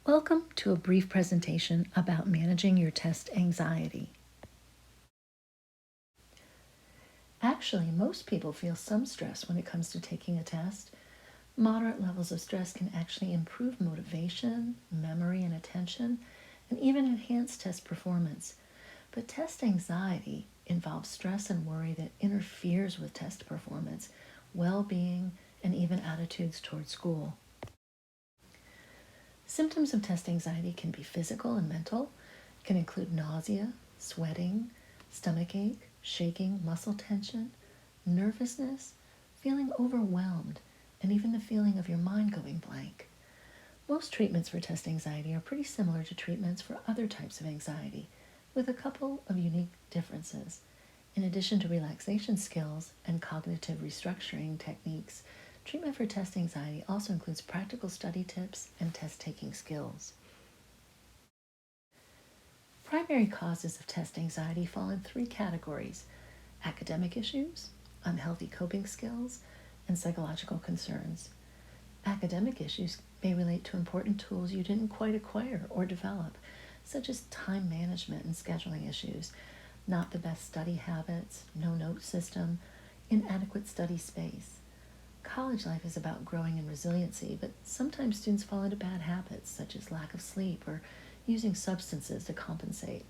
Welcome to a brief presentation about managing your test anxiety. Actually, most people feel some stress when it comes to taking a test. Moderate levels of stress can actually improve motivation, memory, and attention, and even enhance test performance. But test anxiety involves stress and worry that interferes with test performance, well-being, and even attitudes toward school. Symptoms of test anxiety can be physical and mental. It can include nausea, sweating, stomachache, shaking, muscle tension, nervousness, feeling overwhelmed, and even the feeling of your mind going blank. Most treatments for test anxiety are pretty similar to treatments for other types of anxiety, with a couple of unique differences. In addition to relaxation skills and cognitive restructuring techniques, treatment for test anxiety also includes practical study tips and test-taking skills. Primary causes of test anxiety fall in three categories: academic issues, unhealthy coping skills, and psychological concerns. Academic issues may relate to important tools you didn't quite acquire or develop, such as time management and scheduling issues, not the best study habits, no note system, inadequate study space. College life is about growing in resiliency, but sometimes students fall into bad habits, such as lack of sleep or using substances to compensate.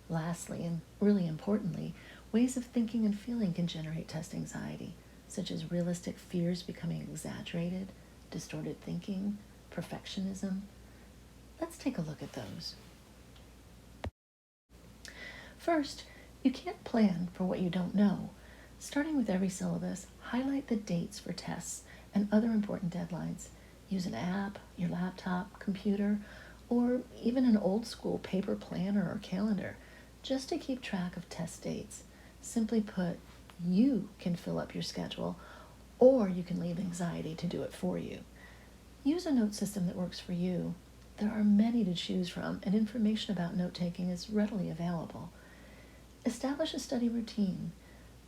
Lastly, and really importantly, ways of thinking and feeling can generate test anxiety, such as realistic fears becoming exaggerated, distorted thinking, perfectionism. Let's take a look at those. First, you can't plan for what you don't know. Starting with every syllabus, highlight the dates for tests and other important deadlines. Use an app, your laptop, computer, or even an old school paper planner or calendar just to keep track of test dates. Simply put, you can fill up your schedule, or you can leave anxiety to do it for you. Use a note system that works for you. There are many to choose from, and information about note-taking is readily available. Establish a study routine.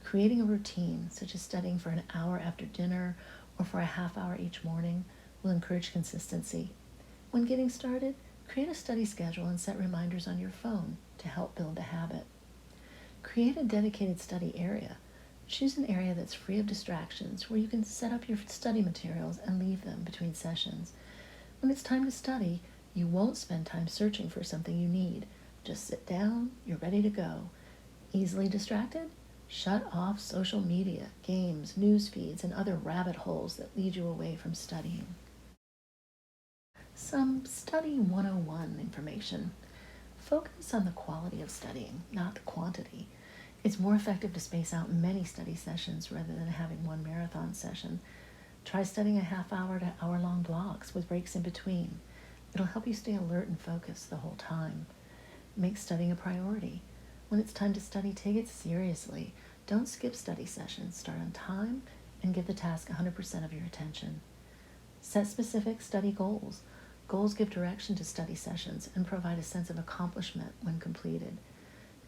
Creating a routine, such as studying for an hour after dinner or for a half hour each morning, will encourage consistency. When getting started, create a study schedule and set reminders on your phone to help build the habit. Create a dedicated study area. Choose an area that's free of distractions where you can set up your study materials and leave them between sessions. When it's time to study, you won't spend time searching for something you need. Just sit down, you're ready to go. Easily distracted? Shut off social media, games, news feeds, and other rabbit holes that lead you away from studying. Some Study 101 information. Focus on the quality of studying, not the quantity. It's more effective to space out many study sessions rather than having one marathon session. Try studying a half-hour to hour-long blocks with breaks in between. It'll help you stay alert and focused the whole time. Make studying a priority. When it's time to study, take it seriously. Don't skip study sessions. Start on time and give the task 100% of your attention. Set specific study goals. Goals give direction to study sessions and provide a sense of accomplishment when completed.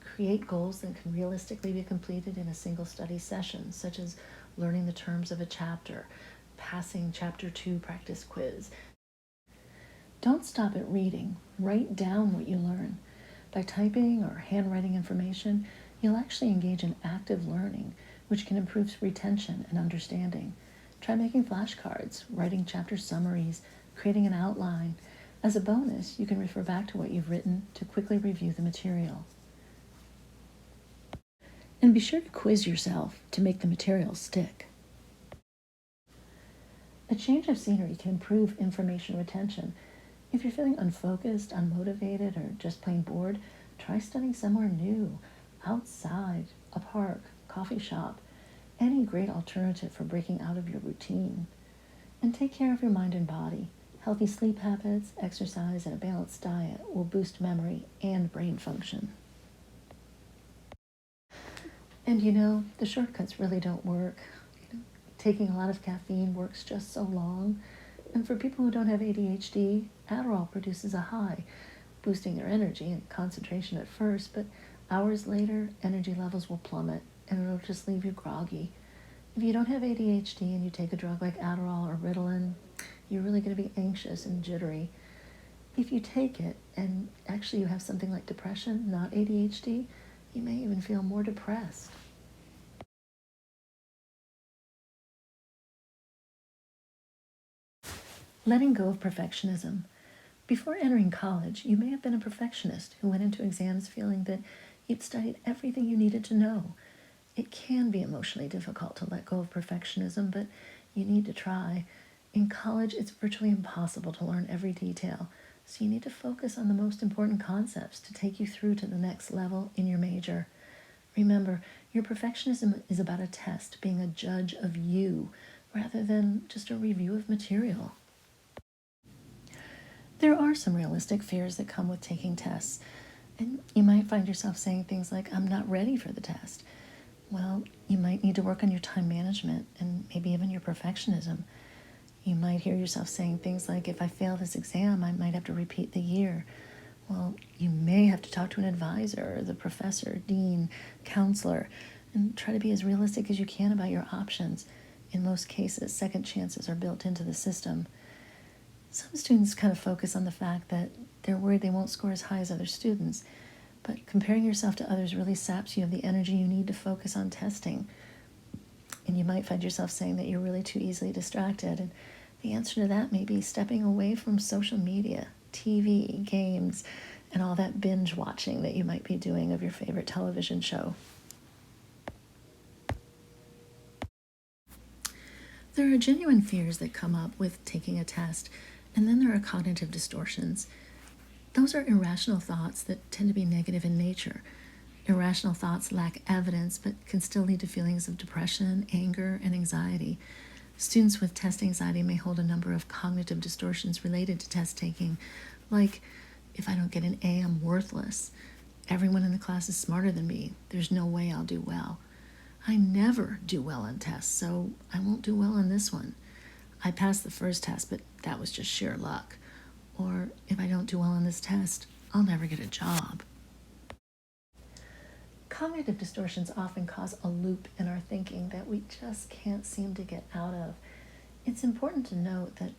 Create goals that can realistically be completed in a single study session, such as learning the terms of a chapter, passing Chapter 2 practice quiz. Don't stop at reading. Write down what you learn. By typing or handwriting information, you'll actually engage in active learning, which can improve retention and understanding. Try making flashcards, writing chapter summaries, creating an outline. As a bonus, you can refer back to what you've written to quickly review the material. And be sure to quiz yourself to make the material stick. A change of scenery can improve information retention. If you're feeling unfocused, unmotivated, or just plain bored, try studying somewhere new, outside, a park, coffee shop, any great alternative for breaking out of your routine. And take care of your mind and body. Healthy sleep habits, exercise, and a balanced diet will boost memory and brain function. And the shortcuts really don't work. Taking a lot of caffeine works just so long. And for people who don't have ADHD, Adderall produces a high, boosting their energy and concentration at first, but hours later, energy levels will plummet and it'll just leave you groggy. If you don't have ADHD and you take a drug like Adderall or Ritalin, you're really going to be anxious and jittery. If you take it and actually you have something like depression, not ADHD, you may even feel more depressed. Letting go of perfectionism. Before entering college, you may have been a perfectionist who went into exams feeling that you'd studied everything you needed to know. It can be emotionally difficult to let go of perfectionism, but you need to try. In college, it's virtually impossible to learn every detail, so you need to focus on the most important concepts to take you through to the next level in your major. Remember, your perfectionism is about a test being a judge of you rather than just a review of material. There are some realistic fears that come with taking tests, and you might find yourself saying things like, I'm not ready for the test. Well, you might need to work on your time management and maybe even your perfectionism. You might hear yourself saying things like, if I fail this exam, I might have to repeat the year. Well, you may have to talk to an advisor, the professor, dean, counselor, and try to be as realistic as you can about your options. In most cases, second chances are built into the system. Some students kind of focus on the fact that they're worried they won't score as high as other students, but comparing yourself to others really saps you of the energy you need to focus on testing. And you might find yourself saying that you're really too easily distracted, and the answer to that may be stepping away from social media, TV, games, and all that binge watching that you might be doing of your favorite television show. There are genuine fears that come up with taking a test, and then there are cognitive distortions. Those are irrational thoughts that tend to be negative in nature. Irrational thoughts lack evidence but can still lead to feelings of depression, anger, and anxiety. Students with test anxiety may hold a number of cognitive distortions related to test taking, like, if I don't get an A, I'm worthless. Everyone in the class is smarter than me. There's no way I'll do well. I never do well on tests, so I won't do well on this one. I passed the first test, but that was just sheer luck. Or if I don't do well on this test, I'll never get a job. Cognitive distortions often cause a loop in our thinking that we just can't seem to get out of. It's important to note that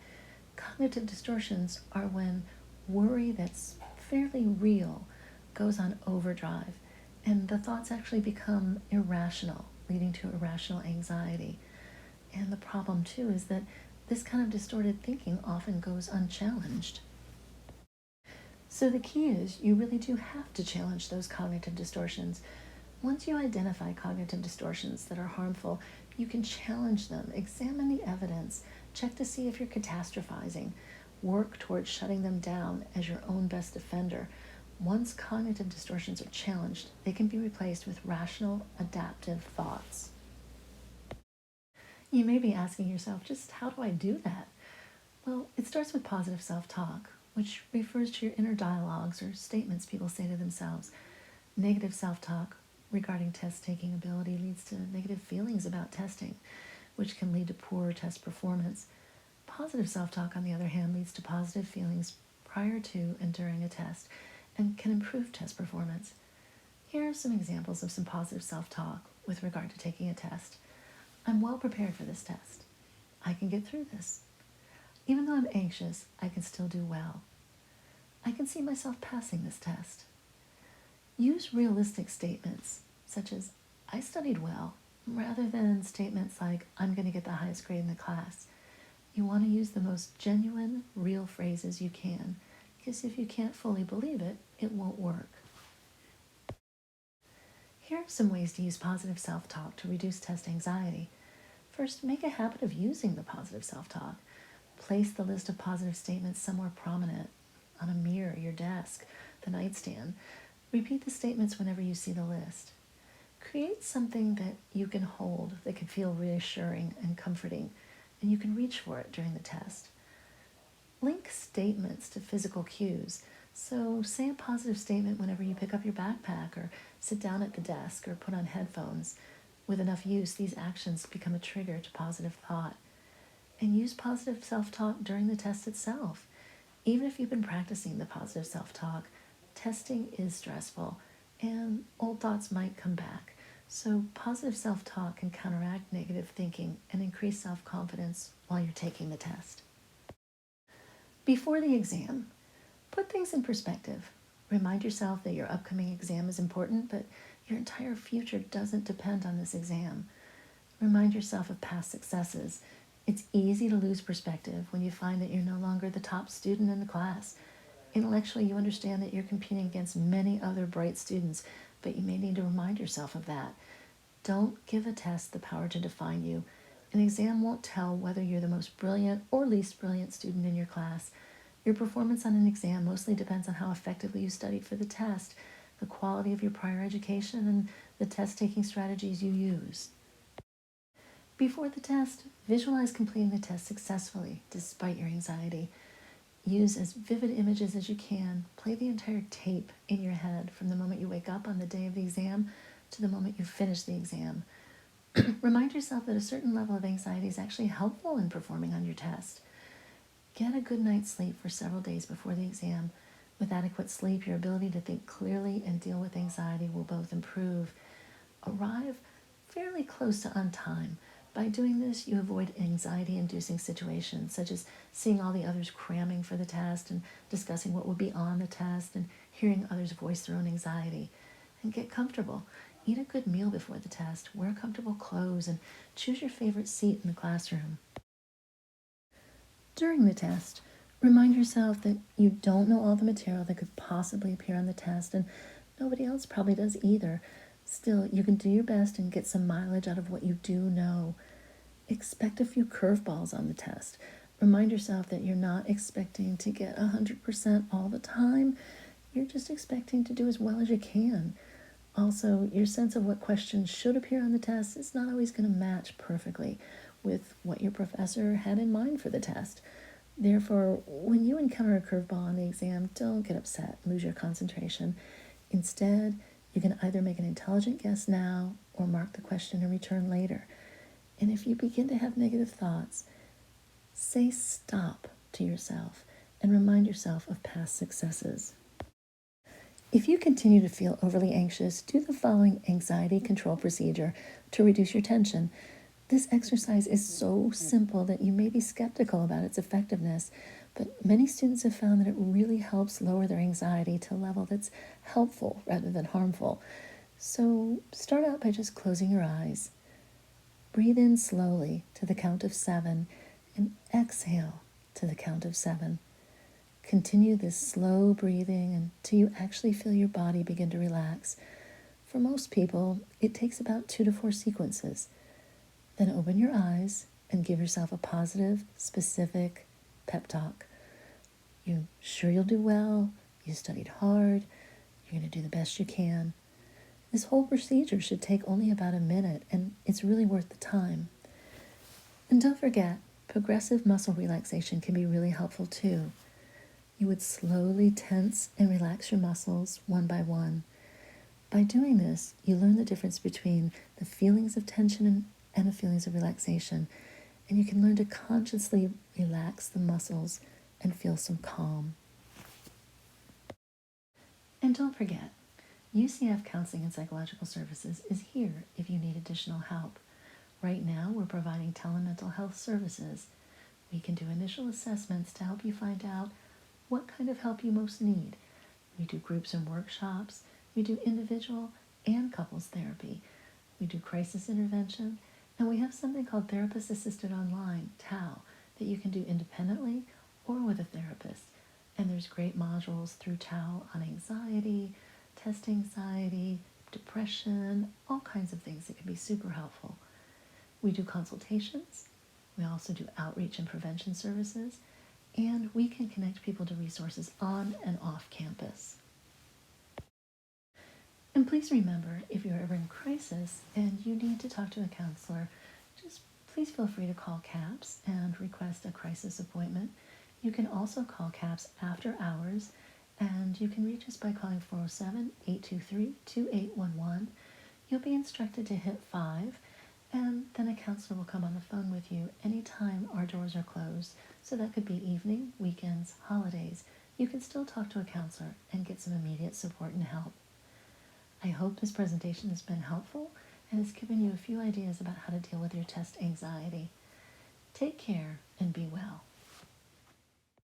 cognitive distortions are when worry that's fairly real goes on overdrive, and the thoughts actually become irrational, leading to irrational anxiety. And the problem, too, is that this kind of distorted thinking often goes unchallenged. So the key is you really do have to challenge those cognitive distortions. Once you identify cognitive distortions that are harmful, you can challenge them, examine the evidence, check to see if you're catastrophizing, work towards shutting them down as your own best defender. Once cognitive distortions are challenged, they can be replaced with rational, adaptive thoughts. You may be asking yourself, just how do I do that? Well, it starts with positive self-talk, which refers to your inner dialogues or statements people say to themselves. Negative self-talk regarding test-taking ability leads to negative feelings about testing, which can lead to poor test performance. Positive self-talk, on the other hand, leads to positive feelings prior to and during a test and can improve test performance. Here are some examples of some positive self-talk with regard to taking a test. I'm well prepared for this test. I can get through this. Even though I'm anxious, I can still do well. I can see myself passing this test. Use realistic statements, such as, I studied well, rather than statements like, I'm going to get the highest grade in the class. You want to use the most genuine, real phrases you can, because if you can't fully believe it, it won't work. Here are some ways to use positive self-talk to reduce test anxiety. First, make a habit of using the positive self-talk. Place the list of positive statements somewhere prominent, on a mirror, your desk, the nightstand. Repeat the statements whenever you see the list. Create something that you can hold that can feel reassuring and comforting, and you can reach for it during the test. Link statements to physical cues. So say a positive statement whenever you pick up your backpack or sit down at the desk or put on headphones. With enough use, these actions become a trigger to positive thought. And use positive self-talk during the test itself. Even if you've been practicing the positive self-talk, testing is stressful and old thoughts might come back. So positive self-talk can counteract negative thinking and increase self-confidence while you're taking the test. Before the exam, Put things in perspective. Remind yourself that your upcoming exam is important, but your entire future doesn't depend on this exam. Remind yourself of past successes. It's easy to lose perspective when you find that you're no longer the top student in the class. Intellectually, you understand that you're competing against many other bright students, but you may need to remind yourself of that. Don't give a test the power to define you. An exam won't tell whether you're the most brilliant or least brilliant student in your class. Your performance on an exam mostly depends on how effectively you studied for the test, the quality of your prior education, and the test-taking strategies you use. Before the test, visualize completing the test successfully, despite your anxiety. Use as vivid images as you can. Play the entire tape in your head from the moment you wake up on the day of the exam to the moment you finish the exam. Remind yourself that a certain level of anxiety is actually helpful in performing on your test. Get a good night's sleep for several days before the exam. With adequate sleep, your ability to think clearly and deal with anxiety will both improve. Arrive fairly close to on time. By doing this, you avoid anxiety-inducing situations, such as seeing all the others cramming for the test and discussing what would be on the test and hearing others voice their own anxiety. And get comfortable. Eat a good meal before the test, wear comfortable clothes, and choose your favorite seat in the classroom. During the test, remind yourself that you don't know all the material that could possibly appear on the test, and nobody else probably does either. Still, you can do your best and get some mileage out of what you do know. Expect a few curveballs on the test. Remind yourself that you're not expecting to get 100% all the time. You're just expecting to do as well as you can. Also, your sense of what questions should appear on the test is not always going to match perfectly with what your professor had in mind for the test. Therefore, when you encounter a curveball on the exam, don't get upset, lose your concentration. Instead, you can either make an intelligent guess now or mark the question and return later. And if you begin to have negative thoughts, say stop to yourself and remind yourself of past successes. If you continue to feel overly anxious, do the following anxiety control procedure to reduce your tension. This exercise is so simple that you may be skeptical about its effectiveness, but many students have found that it really helps lower their anxiety to a level that's helpful rather than harmful. So start out by just closing your eyes. Breathe in slowly to the count of 7 and exhale to the count of 7. Continue this slow breathing until you actually feel your body begin to relax. For most people, it takes about 2 to 4 sequences. Then open your eyes and give yourself a positive, specific pep talk. You're sure you'll do well, you studied hard, you're going to do the best you can. This whole procedure should take only about a minute, and it's really worth the time. And don't forget, progressive muscle relaxation can be really helpful too. You would slowly tense and relax your muscles one by one. By doing this, you learn the difference between the feelings of tension and the feelings of relaxation, and you can learn to consciously relax the muscles and feel some calm. And don't forget, UCF Counseling and Psychological Services is here if you need additional help. Right now, we're providing telemental health services. We can do initial assessments to help you find out what kind of help you most need. We do groups and workshops. We do individual and couples therapy. We do crisis intervention. And we have something called Therapist Assisted Online, TAO, that you can do independently or with a therapist. And there's great modules through TAO on anxiety, test anxiety, depression, all kinds of things that can be super helpful. We do consultations. We also do outreach and prevention services. And we can connect people to resources on and off campus. And please remember, if you're ever in crisis and you need to talk to a counselor, just please feel free to call CAPS and request a crisis appointment. You can also call CAPS after hours, and you can reach us by calling 407-823-2811. You'll be instructed to hit 5, and then a counselor will come on the phone with you anytime our doors are closed. So that could be evening, weekends, holidays. You can still talk to a counselor and get some immediate support and help. I hope this presentation has been helpful and has given you a few ideas about how to deal with your test anxiety. Take care and be well.